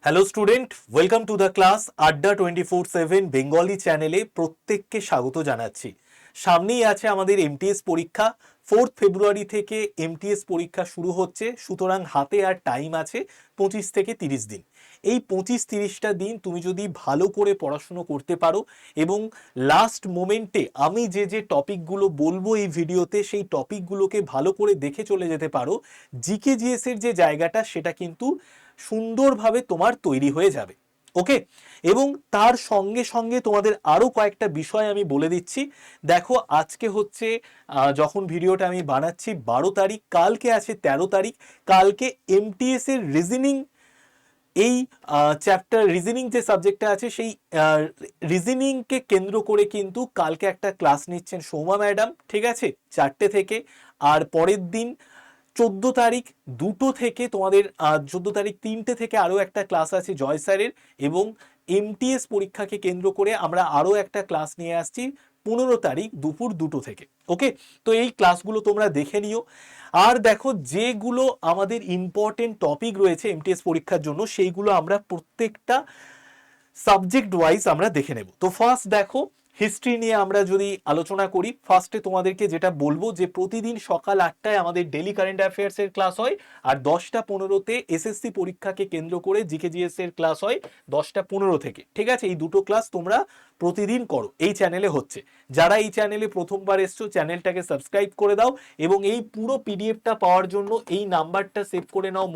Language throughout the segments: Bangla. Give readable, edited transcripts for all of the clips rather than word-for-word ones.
Hello student, welcome to the class আড্ডা 24/7 বেঙ্গলি চ্যানেলে প্রত্যেককে স্বাগত জানাচ্ছি। সামনেই আছে আমাদের এমটিএস পরীক্ষা। 4 ফেব্রুয়ারি থেকে এমটিএস পরীক্ষা শুরু হচ্ছে, সুতরাং হাতে আর টাইম আছে 25 থেকে 30 দিন। এই 25-30টা দিন তুমি যদি ভালো করে পড়াশুনো করতে পারো এবং লাস্ট মোমেন্টে আমি যে যে টপিকগুলো বলবো এই ভিডিওতে সেই টপিকগুলোকে ভালো করে দেখে চলে যেতে পারো, জিকে জিএস এর যে জায়গাটা সেটা কিন্তু সুন্দরভাবে তোমার তৈরি হয়ে যাবে। ওকে, এবং তার সঙ্গে সঙ্গে তোমাদের আরো কয়েকটা বিষয় আমি বলে দিচ্ছি। দেখো, আজকে হচ্ছে যখন ভিডিওটা আমি বানাচ্ছি 12 তারিখ, কালকে আছে 13 তারিখ। কালকে এমটিএস এর রিজনিং, এই চ্যাপ্টার রিজনিং যে সাবজেক্টটা আছে সেই রিজনিংকে কেন্দ্র করে কিন্তু কালকে একটা ক্লাস নিচ্ছেন সৌমা ম্যাডাম, ঠিক আছে, 4টে থেকে। আর পরের দিন 14 তারিখ 2টো থেকে তোমাদের 14 তারিখ 3টে থেকে আরও একটা ক্লাস আছে জয় স্যারের। এবং এমটিএস পরীক্ষাকে কেন্দ্র করে আমরা আরও একটা ক্লাস নিয়ে আসছি 15 তারিখ দুপুর 2টো থেকে। ওকে, তো এই ক্লাসগুলো তোমরা দেখে নিও। আর দেখো, যেগুলো আমাদের ইম্পর্টেন্ট টপিক রয়েছে এমটিএস পরীক্ষার জন্য সেইগুলো আমরা প্রত্যেকটা সাবজেক্ট ওয়াইজ আমরা দেখে নেব। তো ফার্স্ট দেখো, হিস্ট্রি নিয়ে আমরা যদি আলোচনা করি, ফার্স্টে তোমাদেরকে যেটা বলবো যে প্রতিদিন সকাল 8টায় আমাদের ডেলি কারেন্ট অ্যাফেয়ার্স এর ক্লাস হয়, আর 10টা 15তে এসএসসি পরীক্ষাকে কেন্দ্র করে জিকে জিএস এর ক্লাস হয় 10টা 15 থেকে। ঠিক আছে, এই দুটো ক্লাস তোমরা প্রতিদিন করো, এই চ্যানেলে হচ্ছে। যারা এই চ্যানেলে প্রথমবার এসছো, চ্যানেলটাকে সাবস্ক্রাইব করে দাও এবং এই পুরো পিডিএফটা পাওয়ার জন্য এই নাম্বারটা সেভ করে নাও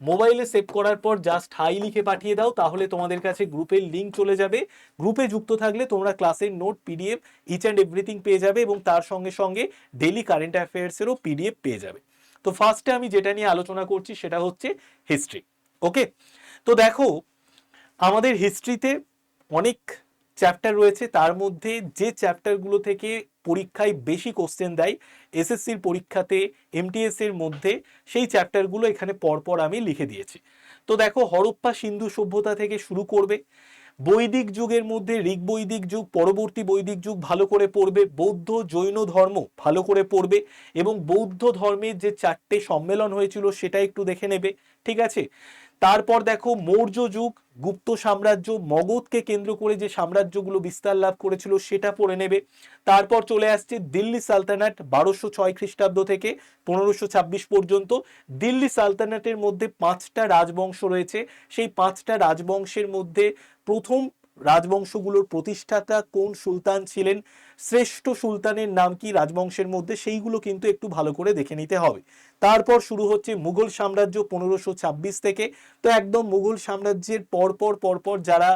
মোবাইলে সেভ করার পর জাস্ট হাই লিখে পাঠিয়ে দাও, তাহলে তোমাদের কাছে গ্রুপের লিঙ্ক চলে যাবে। গ্রুপে যুক্ত থাকলে তোমরা ক্লাসের note, PDF, each and everything পেয়ে যাবে এবং তার সঙ্গে সঙ্গে ডেইলি কারেন্ট অ্যাফেয়ার্সেরও পিডিএফ পেয়ে যাবে। তো ফার্স্টে আমি যেটা নিয়ে আলোচনা করছি সেটা হচ্ছে হিস্ট্রি। ওকে, তো দেখো, আমাদের হিস্ট্রিতে অনেক চ্যাপ্টার রয়েছে, তার মধ্যে যে চ্যাপ্টারগুলো থেকে পরীক্ষায় বেশি কোশ্চেন দেয় এসএসসির পরীক্ষাতে এমটিএস এর মধ্যে, সেই চ্যাপ্টারগুলো এখানে পরপর আমি লিখে দিয়েছি। তো দেখো, হরপ্পা সিন্ধু সভ্যতা থেকে শুরু করবে, বৈদিক যুগের মধ্যে ঋগ বৈদিক যুগ, পরবর্তী বৈদিক যুগ ভালো করে পড়বে, বৌদ্ধ জৈন ধর্ম ভালো করে পড়বে এবং বৌদ্ধ ধর্মের যে 4টে সম্মেলন হয়েছিল সেটা একটু দেখে নেবে। ঠিক আছে, তারপর দেখো মৌর্য যুগ, গুপ্ত সাম্রাজ্য, মগধকে কেন্দ্র করে যে সাম্রাজ্যগুলো বিস্তার লাভ করেছিল সেটা পড়ে নেবে। তারপর চলে আসছে দিল্লি সালতানাত 1206 খ্রিস্টাব্দ থেকে 1526 পর্যন্ত। দিল্লি সালতানাতের মধ্যে 5টা রাজবংশ রয়েছে, সেই 5টা রাজবংশের মধ্যে প্রথম রাজবংশগুলোর প্রতিষ্ঠাতা কোন সুলতান ছিলেন, শ্রেষ্ঠ সুলতানের নাম কি রাজবংশের মধ্যে, সেইগুলো কিন্তু একটু ভালো করে দেখে নিতে হবে। তারপর শুরু হচ্ছে মুঘল সাম্রাজ্য 1526 থেকে। তো একদম মুঘল সাম্রাজ্যের পরপর পরপর যারা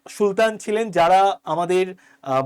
সুলতান ছিলেন, যারা আমাদের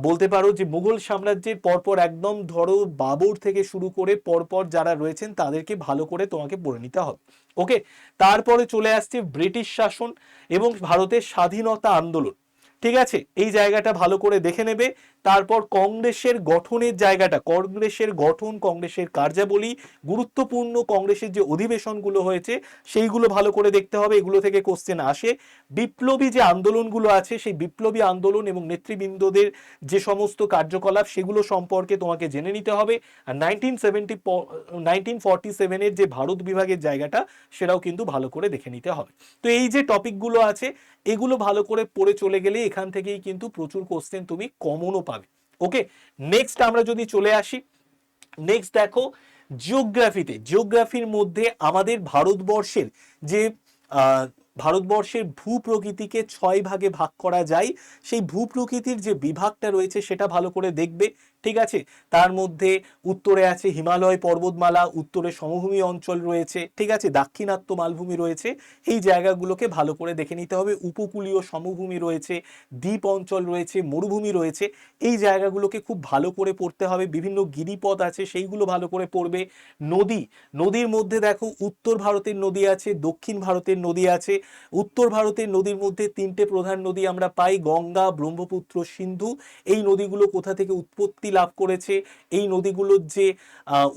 বলতে পারো যে মুঘল সাম্রাজ্যের পরপর একদম ধরো বাবর থেকে শুরু করে পরপর যারা রয়েছেন তাদেরকে ভালো করে তোমাকে পড়ে নিতে হবে। ওকে, তারপরে চলে আসছে ব্রিটিশ শাসন এবং ভারতের স্বাধীনতা আন্দোলন। ঠিক আছে, এই জায়গাটা ভালো করে দেখে নেবে। তারপর কংগ্রেসের গঠনের জায়গাটা, কংগ্রেসের গঠন, কংগ্রেসের কার্যাবলী, গুরুত্বপূর্ণ কংগ্রেসের যে অধিবেশনগুলো হয়েছে সেইগুলো ভালো করে দেখতে হবে, এগুলো থেকে কোশ্চেন আসে। বিপ্লবী যে আন্দোলনগুলো আছে সেই বিপ্লবী আন্দোলন এবং নেতৃবৃন্দদের যে সমস্ত কার্যকলাপ সেগুলো সম্পর্কে তোমাকে জেনে নিতে হবে। আর 1947-এর যে ভারত বিভাগের জায়গাটা সেটাও কিন্তু ভালো করে দেখে নিতে হবে। তো এই যে টপিকগুলো আছে এগুলো ভালো করে পড়ে চলে গেলে এখান থেকেই কিন্তু প্রচুর কোশ্চেন তুমি কমনও পাবে। ওকে, নেক্সট আমরা যদি চলে আসি, নেক্সট দেখো, জিওগ্রাফির মধ্যে আমাদের ভারতবর্ষের যে ভারতবর্ষের ভূপ্রকৃতিকে 6 ভাগে ভাগ করা যায়, সেই ভূপ্রকৃতির যে বিভাগটা রয়েছে সেটা ভালো করে দেখবে। ঠিক আছে, তার মধ্যে উত্তরে আছে হিমালয় পর্বতমালা, উত্তরে সমভূমি অঞ্চল রয়েছে, ঠিক আছে, দাক্ষিণাত্য মালভূমি রয়েছে, এই জায়গাগুলোকে ভালো করে দেখে নিতে হবে। উপকূলীয় সমভূমি রয়েছে, দ্বীপ অঞ্চল রয়েছে, মরুভূমি রয়েছে, এই জায়গাগুলোকে খুব ভালো করে পড়তে হবে। বিভিন্ন গিরিপথ আছে সেইগুলো ভালো করে পড়বে। নদীর মধ্যে দেখো, উত্তর ভারতের নদী আছে, দক্ষিণ ভারতের নদী আছে। উত্তর ভারতের নদীর মধ্যে 3টে প্রধান নদী আমরা পাই, গঙ্গা, ব্রহ্মপুত্র, সিন্ধু। এই নদীগুলো কোথা থেকে উৎপত্তি লাভ করেছে, এই নদীগুলোর যে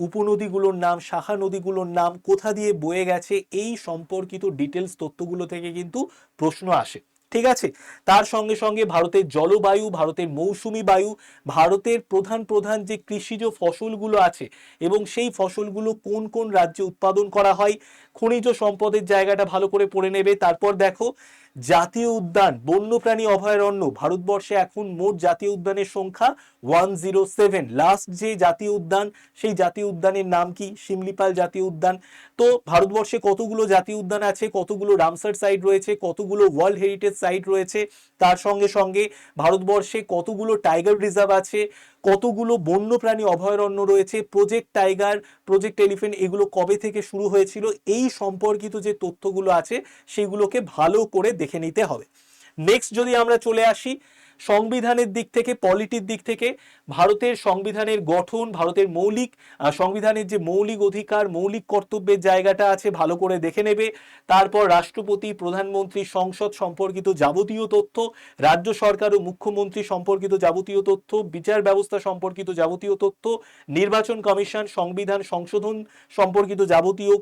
উপনদীগুলোর নাম, শাখা নদীগুলোর নাম, কোথা দিয়ে বয়ে গেছে, এই সম্পর্কিত ডিটেলস তথ্যগুলো থেকে কিন্তু প্রশ্ন আসে। ঠিক আছে। তার সঙ্গে সঙ্গে ভারতের জলবায়ু, ভারতের মৌসুমী বায়ু, ভারতের প্রধান প্রধান যে কৃষিজ ফসলগুলো আছে এবং সেই ফসলগুলো কোন কোন রাজ্যে উৎপাদন করা হয়, খনিজ সম্পদের জায়গাটা ভালো করে পড়ে নেবে। তারপর দেখো জাতীয় উদ্যান, বন্যপ্রাণী অভয়ারণ্য, ভারতবর্ষে এখন মোট জাতীয় উদ্যানের সংখ্যা 107। লাস্ট যে জাতীয় উদ্যান, সেই জাতীয় উদ্যানের নাম কি? শিমলিপাল জাতীয় উদ্যান। তো ভারতবর্ষে কতগুলো জাতীয় উদ্যান আছে, কতগুলো রামসার সাইট রয়েছে, কতগুলো ওয়ার্ল্ড হেরিটেজ সাইট রয়েছে, তার সঙ্গে সঙ্গে ভারতবর্ষে কতগুলো টাইগার রিজার্ভ আছে, কতগুলো বন্যপ্রাণী অভয়ারণ্য রয়েছে, প্রজেক্ট টাইগার, প্রজেক্ট এলিফ্যান্ট এগুলো কবে থেকে শুরু হয়েছিল, এই সম্পর্কিত যে তথ্যগুলো আছে সেগুলোকে ভালো করে দেখে নিতে হবে। নেক্সট যদি আমরা চলে আসি সংবিধানের দিক থেকে, পলিটির দিক থেকে, ভারতের সংবিধানের গঠন, ভারতের মৌলিক সংবিধানের যে মৌলিক অধিকার, মৌলিক কর্তব্যের জায়গাটা আছে ভালো করে দেখে নেবে। তারপর রাষ্ট্রপতি, প্রধানমন্ত্রী, সংসদ সম্পর্কিত যাবতীয় তথ্য, রাজ্য সরকার ও মুখ্যমন্ত্রী সম্পর্কিত যাবতীয় তথ্য, বিচার ব্যবস্থা সম্পর্কিত যাবতীয় তথ্য, নির্বাচন কমিশন, সংবিধান সংশোধন সম্পর্কিত যাবতীয়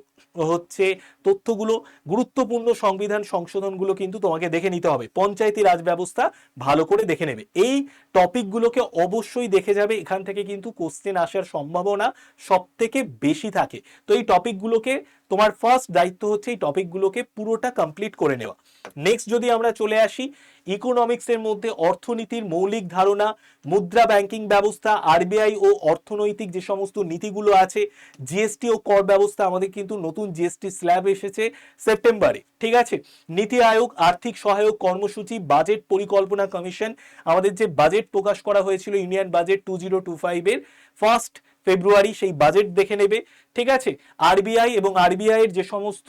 হচ্ছে তথ্যগুলো, গুরুত্বপূর্ণ সংবিধান সংশোধনগুলো কিন্তু তোমাকে দেখে নিতে হবে। পঞ্চায়েতি রাজ ব্যবস্থা ভালো করে দেখে নেবে। এই টপিকগুলোকে অবশ্যই দেখে যাবে, এখান থেকে কিন্তু কোশ্চেন আসার সম্ভাবনা সব থেকে বেশি থাকে। তো এই টপিকগুলোকে, তোমার ফার্স্ট দায়িত্ব হচ্ছে এই টপিকগুলোকে পুরোটা কমপ্লিট করে নেওয়া। নেক্সট যদি আমরা চলে আসি ইকোনমিক্সের মধ্যে অর্থনীতির মৌলিক ধারণা, মুদ্রা ব্যাংকিং ব্যবস্থা, আরবিআই ও অর্থনৈতিক যে সমস্ত নীতিগুলো আছে, জিএসটি ও কর ব্যবস্থা, আমাদের কিন্তু নতুন জিএসটি স্ল্যাব এসেছে সেপ্টেম্বরে, ঠিক আছে। নীতি আয়োগ, আর্থিক সহায়ক কর্মসূচি, বাজেট পরিকল্পনা কমিশন, আমাদের যে বাজেট প্রকাশ করা হয়েছিল ইউনিয়ন বাজেট 2025 এর 1 ফেব্রুয়ারি, সেই বাজেট দেখে নেবে, ঠিক আছে। আরবিআই এবং আরবিআই এর যে সমস্ত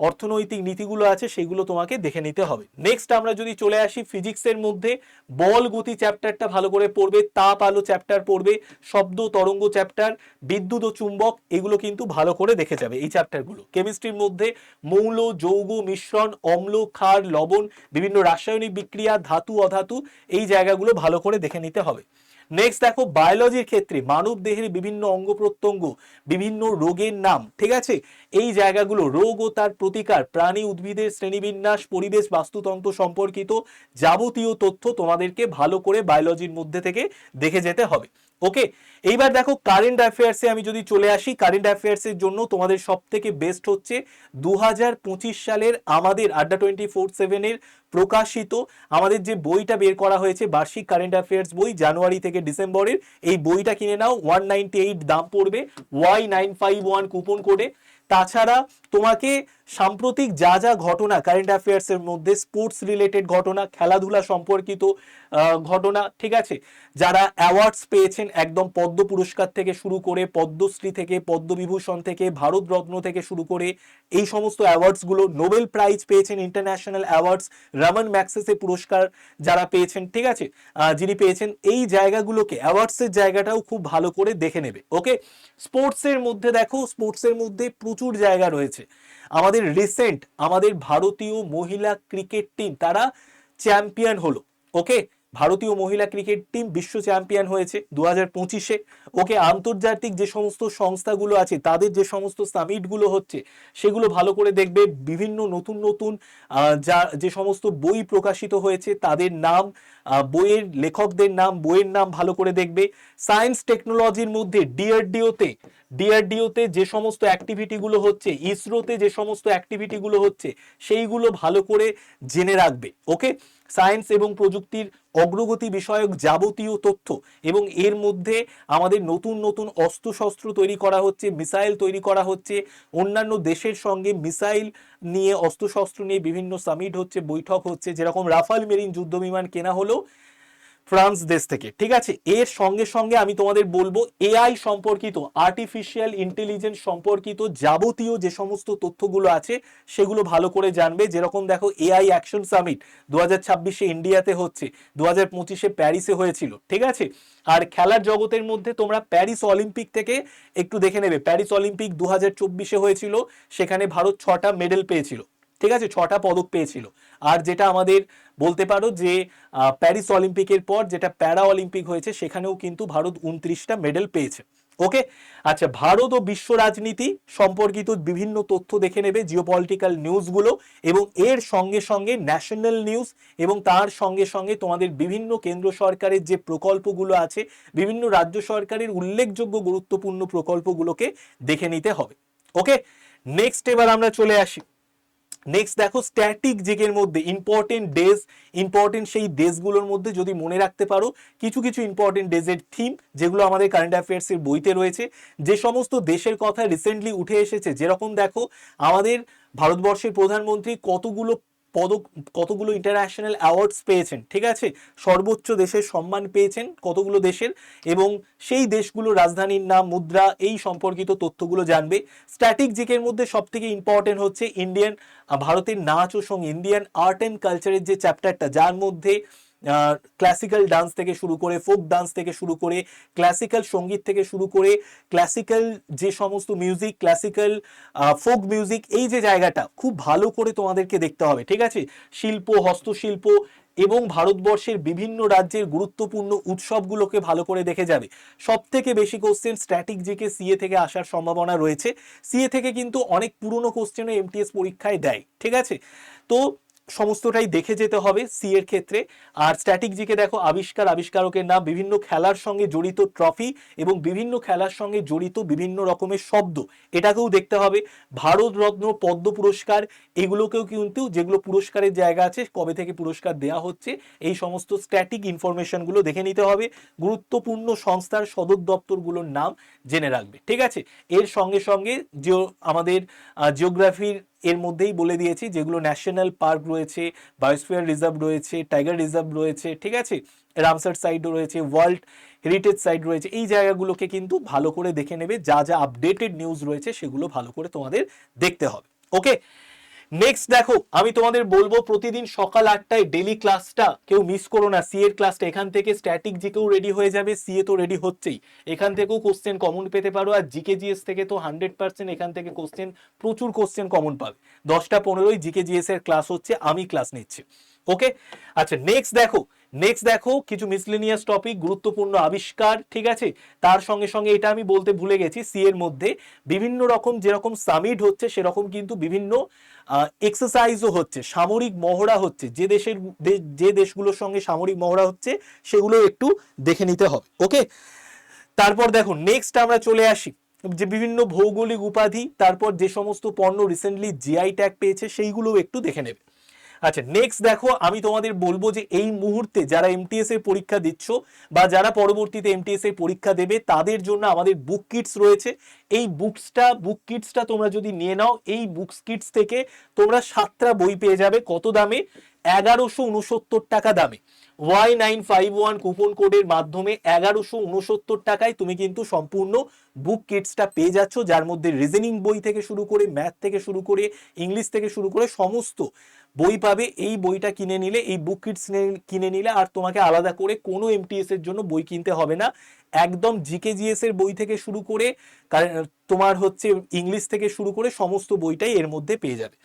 অর্থনৈতিক নীতিগুলো আছে সেগুলো তোমাকে দেখে নিতে হবে। নেক্সট আমরা যদি চলে আসি ফিজিক্সের মধ্যে বল গতি চ্যাপ্টারটা ভালো করে পড়বে, তাপ আলো চ্যাপ্টার পড়বে, শব্দ তরঙ্গ চ্যাপ্টার, বিদ্যুৎ ও চুম্বক, এগুলো কিন্তু ভালো করে দেখে যাবে এই চ্যাপ্টারগুলো। কেমিস্ট্রির মধ্যে মৌল, যৌগ, মিশ্রণ, অম্ল, ক্ষার, লবণ, বিভিন্ন রাসায়নিক বিক্রিয়া, ধাতু অধাতু, এই জায়গাগুলো ভালো করে দেখে নিতে হবে। নেক্সট দেখো বায়োলজির ক্ষেত্রে মানব দেহের বিভিন্ন অঙ্গ প্রত্যঙ্গ, বিভিন্ন রোগের নাম, ঠিক আছে, এই জায়গাগুলো, রোগ ও তার প্রতিকার, প্রাণী উদ্ভিদের শ্রেণীবিন্যাস, পরিবেশ বাস্তুতন্ত্র সম্পর্কিত যাবতীয় তথ্য তোমাদেরকে ভালো করে বায়োলজির মধ্যে থেকে দেখে যেতে হবে। ওকে, এইবার দেখো কারেন্ট অ্যাফেয়ার্সে আমি যদি চলে আসি, কারেন্ট অ্যাফেয়ার্সের জন্য তোমাদের সব থেকে বেস্ট হচ্ছে 2025 সালের আমাদের আড্ডা 24/7 এর প্রকাশিত আমাদের যে বইটা বের করা হয়েছে, বার্ষিক কারেন্ট অ্যাফেয়ার্স বই, জানুয়ারি থেকে ডিসেম্বরের, এই বইটা কিনে নাও। 198 দাম পড়বে, Y951 কুপন কোডে। তাছাড়া তোমাকে সাম্প্রতিক যা যা ঘটনা কারেন্ট অ্যাফেয়ার্সের মধ্যে, স্পোর্টস রিলেটেড ঘটনা, খেলাধুলা সম্পর্কিত ঘটনা, ঠিক আছে, যারা অ্যাওয়ার্ডস পেয়েছেন একদম পদ্ম পুরস্কার থেকে শুরু করে, পদ্মশ্রী থেকে, পদ্মবিভূষণ থেকে, ভারতরত্ন থেকে শুরু করে, এই সমস্ত অ্যাওয়ার্ডসগুলো, নোবেল প্রাইজ পেয়েছেন, ইন্টারন্যাশনাল অ্যাওয়ার্ডস, রমন ম্যাগসেসে পুরস্কার যারা পেয়েছেন, ঠিক আছে, যিনি পেয়েছেন, এই জায়গাগুলোকে, অ্যাওয়ার্ডসের জায়গাটাও খুব ভালো করে দেখে নেবে। ওকে, স্পোর্টসের মধ্যে দেখো, স্পোর্টসের মধ্যে প্রচুর জায়গা রয়েছে। আমাদের রিসেন্ট আমাদের ভারতীয় মহিলা ক্রিকেট টিম তারা চ্যাম্পিয়ন হলো। ওকে, ভারতীয় মহিলা ক্রিকেট টিম বিশ্ব চ্যাম্পিয়ন হয়েছে 2025-এ। ওকে, আন্তর্জাতিক যে সমস্ত সংস্থাগুলো আছে তাদের যে সমস্ত সামিটগুলো হচ্ছে সেগুলো ভালো করে দেখবে। বিভিন্ন নতুন নতুন যে সমস্ত বই প্রকাশিত হয়েছে তাদের নাম, বইয়ের লেখকদের নাম, বইয়ের নাম ভালো করে দেখবে। সায়েন্স টেকনোলজির মধ্যে ডিআরডিওতে যে সমস্ত অ্যাক্টিভিটিগুলো হচ্ছে, ইসরোতে যে সমস্ত অ্যাক্টিভিটিগুলো হচ্ছে সেইগুলো ভালো করে জেনে রাখবে। ওকে, সায়েন্স এবং প্রযুক্তির অগ্রগতি বিষয়ক যাবতীয় তথ্য, এবং এর মধ্যে আমাদের নতুন নতুন অস্ত্রশস্ত্র তৈরি করা হচ্ছে, মিসাইল তৈরি করা হচ্ছে, অন্যান্য দেশের সঙ্গে মিসাইল নিয়ে, অস্ত্রশস্ত্র নিয়ে বিভিন্ন সামিট হচ্ছে, বৈঠক হচ্ছে, যেরকম রাফাল মেরিন যুদ্ধ বিমান কেনা হলো ফ্রান্স দেশ থেকে, ঠিক আছে। এর সঙ্গে সঙ্গে আমি তোমাদের বলবো এআই সম্পর্কিত, আর্টিফিশিয়াল ইন্টেলিজেন্স সম্পর্কিত যাবতীয় যে সমস্ত তথ্যগুলো আছে সেগুলো ভালো করে জানবে। যেরকম দেখো এআই অ্যাকশন সামিট 2026-এ ইন্ডিয়াতে হচ্ছে, 2025-এ প্যারিসে হয়েছিল, ঠিক আছে। আর খেলার জগতের মধ্যে তোমরা প্যারিস অলিম্পিক থেকে একটু দেখে নেবে। প্যারিস অলিম্পিক 2024-এ হয়েছিল, সেখানে ভারত 6টা মেডেল পেয়েছিল, ঠিক আছে, 6টা পদক পেয়েছিল। আর যেটা আমাদের বলতে পারো যে প্যারিস অলিম্পিকের পর যেটা প্যারা অলিম্পিক হয়েছে সেখানেও কিন্তু ভারত 29টা মেডেল পেয়েছে। ওকে। আচ্ছা, ভারত ও বিশ্ব রাজনীতি সম্পর্কিত বিভিন্ন তথ্য দেখে নেবে, জিওপলিটিক্যাল নিউজগুলো, এবং এর সঙ্গে সঙ্গে ন্যাশনাল নিউজ, এবং তার সঙ্গে সঙ্গে তোমাদের বিভিন্ন কেন্দ্র সরকারের যে প্রকল্পগুলো আছে, বিভিন্ন রাজ্য সরকারের উল্লেখযোগ্য গুরুত্বপূর্ণ প্রকল্পগুলোকে দেখে নিতে হবে। ওকে, নেক্সট এবার আমরা চলে আসি। নেক্সট দেখো, স্ট্যাটিক জিকের মধ্যে ইম্পর্টেন্ট সেই দেশগুলোর মধ্যে যদি মনে রাখতে পারো কিছু কিছু ইম্পর্টেন্ট ডেজের থিম যেগুলো আমাদের কারেন্ট অ্যাফেয়ার্স এর বইতে রয়েছে, যে সমস্ত দেশের কথা রিসেন্টলি উঠে এসেছে, যেরকম দেখো আমাদের ভারতবর্ষের প্রধানমন্ত্রী কতগুলো ইন্টারন্যাশনাল অ্যাওয়ার্ডস পেয়েছেন, ঠিক আছে, সর্বোচ্চ দেশের সম্মান পেয়েছেন কতগুলো দেশের, এবং সেই দেশগুলোর রাজধানীর নাম, মুদ্রা, এই সম্পর্কিত তথ্যগুলো জানবে। স্ট্যাটিক জিকের মধ্যে সব থেকে ইম্পর্টেন্ট হচ্ছে ভারতের নাচ ও সঙ্গীত, ইন্ডিয়ান আর্ট অ্যান্ড কালচারের যে চ্যাপ্টারটা, যার মধ্যে ক্লাসিক্যাল ডান্স থেকে শুরু করে, ফোক ডান্স থেকে শুরু করে, ক্লাসিক্যাল সঙ্গীত থেকে শুরু করে, ক্লাসিক্যাল যে সমস্ত মিউজিক, ক্লাসিক্যাল ফোক মিউজিক, এই যে জায়গাটা খুব ভালো করে তোমাদেরকে দেখতে হবে, ঠিক আছে। শিল্প, হস্তশিল্প এবং ভারতবর্ষের বিভিন্ন রাজ্যের গুরুত্বপূর্ণ উৎসবগুলোকে ভালো করে দেখে যাবে। সব থেকে বেশি কোশ্চেন স্ট্যাটিক জিকে সিএ থেকে আসার সম্ভাবনা রয়েছে। সিএ থেকে কিন্তু অনেক পুরনো কোশ্চেনও এমটিএস পরীক্ষায় দেয়, ঠিক আছে। তো সমস্তটাই দেখে যেতে হবে সি এর ক্ষেত্রে। আর স্ট্যাটিক জিকে দেখো, আবিষ্কারকের নাম, বিভিন্ন খেলার সঙ্গে জড়িত ট্রফি এবং বিভিন্ন খেলার সঙ্গে জড়িত বিভিন্ন রকমের শব্দ, এটাকেও দেখতে হবে। ভারত রত্ন, পদ্ম পুরস্কার, এগুলোকেও কিন্তু, যেগুলো পুরস্কারের জায়গা আছে, কবে থেকে পুরস্কার দেওয়া হচ্ছে, এই সমস্ত স্ট্যাটিক ইনফরমেশনগুলো দেখে নিতে হবে। গুরুত্বপূর্ণ সংস্থার সদর দপ্তরগুলোর নাম জেনে রাখবে, ঠিক আছে। এর সঙ্গে সঙ্গে যে আমাদের জিওগ্রাফির এর মধ্যেই বলে দিয়েছি, যেগুলো ন্যাশনাল পার্ক রয়েছে, বায়োস্ফিয়ার রিজার্ভ রয়েছে, টাইগার রিজার্ভ রয়েছে, ঠিক আছে, রামসার সাইটও রয়েছে, ওয়ার্ল্ড হেরিটেজ সাইট রয়েছে, এই জায়গাগুলোকে কিন্তু ভালো করে দেখে নেবে। যা যা আপডেটেড নিউজ রয়েছে সেগুলো ভালো করে তোমাদের দেখতে হবে। ওকে, নেক্সট দেখো, আমি তোমাদের বলবো প্রতিদিন সকাল 8টায় ডেলি ক্লাসটা কেউ মিস করো না। সি এর ক্লাসটা এখান থেকে স্ট্যাটিক জিকেও রেডি হয়ে যাবে, সিএ তো রেডি হচ্ছেই, এখান থেকেও কোশ্চেন কমন পেতে পারো। আর জিকে জিএস থেকে তো 100% এখান থেকে প্রচুর কোশ্চেন কমন পাবে। 10টা 15ই জিকে জিএস এর ক্লাস হচ্ছে, আমি ক্লাস নিচ্ছি। ওকে, আচ্ছা, নেক্সট দেখো কিছু মিসলেনিয়াস টপিক, গুরুত্বপূর্ণ আবিষ্কার, ঠিক আছে। তার সঙ্গে সঙ্গে এটা আমি বলতে ভুলে গেছি, সি এর মধ্যে বিভিন্ন রকম, যেরকম সামিট হচ্ছে সেরকম কিন্তু বিভিন্ন এক্সারসাইজও হচ্ছে, সামরিক মহড়া হচ্ছে, যে দেশগুলোর সঙ্গে সামরিক মহড়া হচ্ছে সেগুলো একটু দেখে নিতে হবে। ওকে, তারপর দেখো নেক্সট আমরা চলে আসি যে বিভিন্ন ভৌগোলিক উপাধি, তারপর যে সমস্ত পণ্য রিসেন্টলি জিআই ট্যাগ পেয়েছে সেইগুলো একটু দেখে নেবে। আচ্ছা, নেক্সট দেখো, আমি তোমাদের বলবো যে এই মুহূর্তে যারা এমটিএস এর পরীক্ষা দিচ্ছ বা যারা পরবর্তীতে এমটিএস এর পরীক্ষা দেবে, তাদের জন্য আমাদের বুক কিটস রয়েছে। এই বুক কিটসটা তোমরা যদি নিয়ে নাও, এই বুক কিটস থেকে তোমরা 7টা বই পেয়ে যাবে। কত দামে? 1169 টাকা দামে। Y951 কুপন কোডের মাধ্যমে 1169 টাকায় তুমি কিন্তু সম্পূর্ণ বুক কিটসটা পেয়ে যাচ্ছ, যার মধ্যে রিজনিং বই থেকে শুরু করে, ম্যাথ থেকে শুরু করে, ইংলিশ থেকে শুরু করে সমস্ত বই পাবে। এই বইটা কিনে নিলে, এই বুক কিটস কিনে নিলে আর তোমাকে আলাদা করে কোনো এমটিএস এর জন্য বই কিনতে হবে না। একদম জিকে জিএস এর বই থেকে শুরু করে, তোমার হচ্ছে ইংলিশ থেকে শুরু করে সমস্ত বইটাই এর মধ্যে পেয়ে যাবে।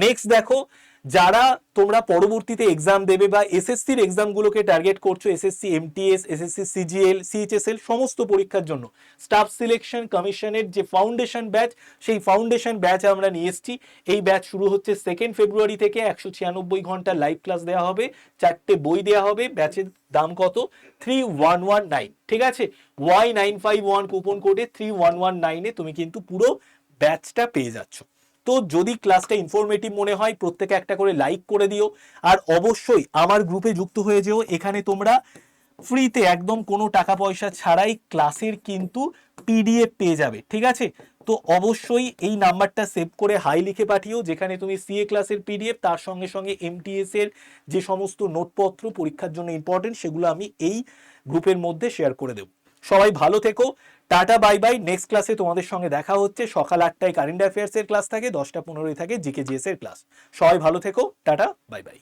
নেক্সট দেখো, যারা তোমরা পরবর্তীতে এক্সাম দেবে বা এসএসসির এক্সামগুলোকে টার্গেট করছো, SSC MTS, SSC CGL, CHSL সমস্ত পরীক্ষার জন্য স্টাফ সিলেকশন কমিশনের যে ফাউন্ডেশন ব্যাচ, সেই ফাউন্ডেশন ব্যাচ আমরা নিয়ে এসেছি। এই ব্যাচ শুরু হচ্ছে 2 ফেব্রুয়ারি থেকে। 196 ঘন্টা লাইভ ক্লাস দেওয়া হবে, 4টে বই দেওয়া হবে। ব্যাচের দাম কত? 3119, ঠিক আছে। Y951 কুপন কোডে 3119 তুমি কিন্তু পুরো ব্যাচটা পেয়ে যাচ্ছ। তো যদি ক্লাসটা ইনফরমেটিভ মনে হয়, প্রত্যেকে একটা করে লাইক করে দিও। আর অবশ্যই আমার গ্রুপে যুক্ত হয়ে যেও। এখানে তোমরা ফ্রিতে, একদম কোনো টাকা পয়সা ছাড়াই ক্লাসের কিন্তু পিডিএফ পেয়ে যাবে, ঠিক আছে। তো অবশ্যই এই নাম্বারটা সেভ করে হাই লিখে পাঠিও, যেখানে তুমি সিএ ক্লাসের পিডিএফ, তার সঙ্গে সঙ্গে এমটিএস এর যে সমস্ত নোটপত্র পরীক্ষার জন্য ইম্পর্টেন্ট, সেগুলো আমি এই গ্রুপের মধ্যে শেয়ার করে দেব। সবাই ভালো থেকো, টাটা, বাই বাই। নেক্সট ক্লাসে তোমাদের সঙ্গে দেখা হচ্ছে। সকাল 8টায় কারেন্ট অ্যাফেয়ার্স এর ক্লাস থাকে, 10টা 15 থাকে জিকে জিএস এর ক্লাস। সবাই ভালো থেকো, টাটা, বাই বাই।